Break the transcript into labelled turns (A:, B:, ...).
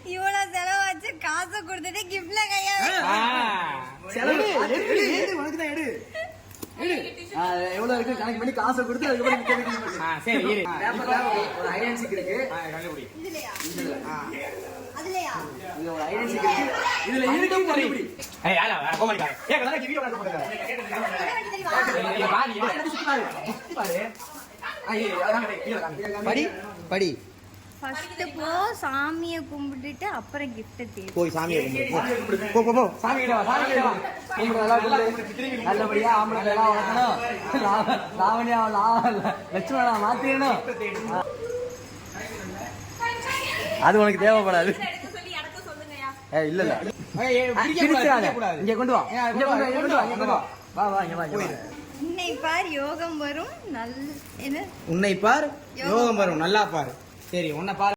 A: இவ்வளவு செலவாச்சு காசை கொடுத்துட்டு கிஃப்ட்ல கையா
B: எவ்வளவு இருக்கு கணக்கு பண்ணி காசை கொடுத்து அதுக்கப்புறம் சரி ஒரு ஐடென்டிட்டி இருக்கு
A: அதுலயா
B: இதுல ஒரு ஐடென்டிட்டி இருக்கு இதுல இருக்கும் கண்டுபிடி
C: ஏய் ஆளா கோமலிக்கா ஏய் கதா வீடியோ கால் போடுங்க
B: படி படி
A: ஃபர்ஸ்ட் போ சாமியை கும்பிட்டுட்டு அப்புறம் கிஃப்ட் தேடு
B: போய் சாமியை கும்பிடு போ போ போ சாமி கிட்ட வா சாமி கிட்ட வா கும்பிடு நல்லா நல்லபடியா ஆம்பளை எல்லாம் வளர்க்கணும் லாவணியா லட்சுமணா மாத்திரணும் அது உனக்கு தேவைப்படாது இல்ல இல்ல இங்க கொண்டு வா வா வா இங்க வா
A: உன்னை பார் யோகம் வரும் நல்ல என்ன
B: உன்னை பார் யோகம் வரும் நல்லா பாரு சரி உன்னை பாரு